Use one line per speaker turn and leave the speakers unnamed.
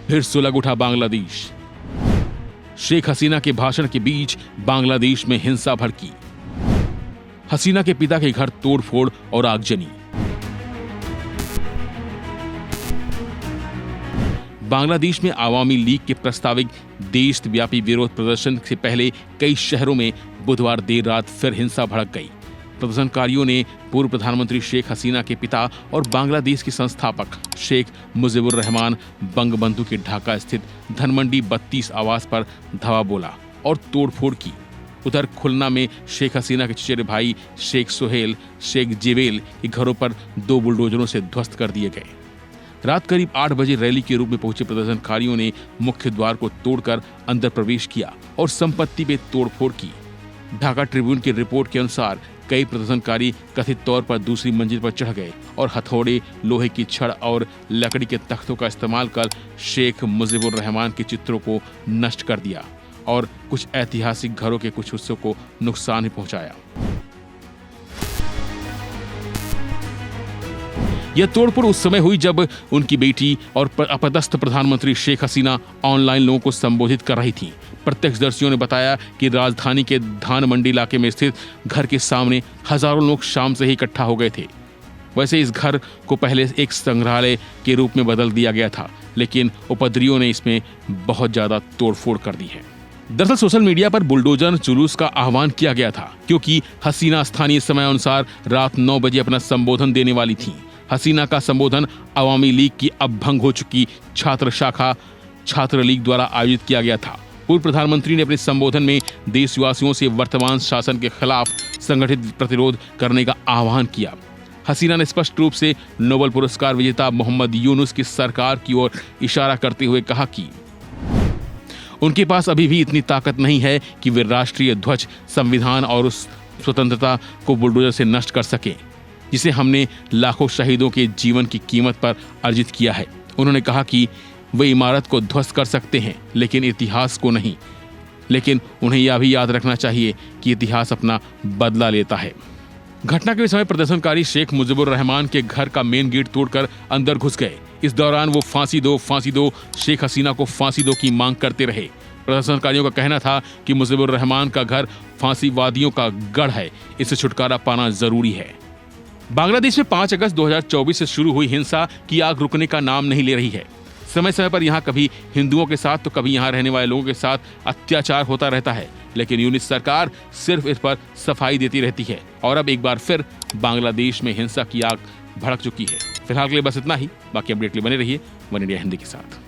फिर सुलग उठा बांग्लादेश। शेख हसीना के भाषण के बीच बांग्लादेश में हिंसा भड़की। हसीना के पिता के घर तोड़फोड़ और आगजनी। बांग्लादेश में आवामी लीग के प्रस्तावित देशव्यापी विरोध प्रदर्शन से पहले कई शहरों में बुधवार देर रात फिर हिंसा भड़क गई। प्रदर्शनकारियों ने पूर्व प्रधानमंत्री शेख हसीना के पिता और बांग्लादेश के संस्थापक शेख मुजीबुर रहमान बंगबंधु के ढाका स्थित धनमंडी 32 आवास पर धावा बोला और तोड़फोड़ की। उधर खुलना में शेख हसीना के चचेरे भाई शेख सोहेल शेख जेवेल के घरों पर 2 बुलडोजरों से ध्वस्त कर दिए गए। रात करीब 8 बजे रैली के रूप में पहुंचे प्रदर्शनकारियों ने मुख्य द्वार को तोड़कर अंदर प्रवेश किया और संपत्ति में तोड़फोड़ की। ढाका ट्रिब्यून की रिपोर्ट के अनुसार कई प्रदर्शनकारी कथित तौर पर दूसरी मंजिल पर चढ़ गए और हथौड़े, लोहे की छड़ और लकड़ी के तख्तों का इस्तेमाल कर शेख मुजीबुर रहमान के चित्रों को नष्ट कर दिया और कुछ ऐतिहासिक घरों के कुछ हिस्सों को नुकसान भी पहुंचाया। यह तोड़फोड़ उस समय हुई जब उनकी बेटी और अपदस्थ प्रधानमंत्री शेख हसीना ऑनलाइन लोगों को संबोधित कर रही थी। प्रत्यक्षदर्शियों ने बताया कि राजधानी के धान मंडी इलाके में स्थित घर के सामने हजारों लोग शाम से ही इकट्ठा हो गए थे। वैसे इस घर को पहले एक संग्रहालय के रूप में बदल दिया गया था, लेकिन उपद्रवियों ने इसमें बहुत ज्यादा तोड़फोड़ कर दी है। दरअसल सोशल मीडिया पर बुलडोजर जुलूस का आह्वान किया गया था क्योंकि हसीना स्थानीय समय अनुसार रात 9 बजे अपना संबोधन देने वाली थी। हसीना का संबोधन अवामी लीग की अब भंग हो चुकी छात्र शाखा छात्र लीग द्वारा आयोजित किया गया था। पूर्व प्रधानमंत्री ने अपने संबोधन में देशवासियों से वर्तमान शासन के खिलाफ संगठित प्रतिरोध करने का आह्वान किया। हसीना ने स्पष्ट रूप से नोबेल पुरस्कार विजेता मोहम्मद यूनुस की सरकार की ओर इशारा करते हुए कहा कि उनके पास अभी भी इतनी ताकत नहीं है कि वे राष्ट्रीय ध्वज, संविधान और उस स्वतंत्रता को बुलडोजर से नष्ट कर सके जिसे हमने लाखों शहीदों के जीवन की कीमत पर अर्जित किया है। उन्होंने कहा कि वे इमारत को ध्वस्त कर सकते हैं लेकिन इतिहास को नहीं। लेकिन उन्हें यह भी याद रखना चाहिए कि इतिहास अपना बदला लेता है। घटना के समय प्रदर्शनकारी शेख मुजीबुर रहमान के घर का मेन गेट तोड़कर अंदर घुस गए। इस दौरान वो फांसी दो शेख हसीना को फांसी दो की मांग करते रहे। प्रदर्शनकारियों का कहना था कि मुजीबुर रहमान का घर फांसीवादियों का गढ़ है, इससे छुटकारा पाना जरूरी है। बांग्लादेश में 5 अगस्त 2024 से शुरू हुई हिंसा की आग रुकने का नाम नहीं ले रही है। समय समय पर यहाँ कभी हिंदुओं के साथ तो कभी यहाँ रहने वाले लोगों के साथ अत्याचार होता रहता है, लेकिन यूनिस सरकार सिर्फ इस पर सफाई देती रहती है और अब एक बार फिर बांग्लादेश में हिंसा की आग भड़क चुकी है। फिलहाल के लिए बस इतना ही। बाकी अपडेट के लिए बने रहिए वन इंडिया हिंदी के साथ।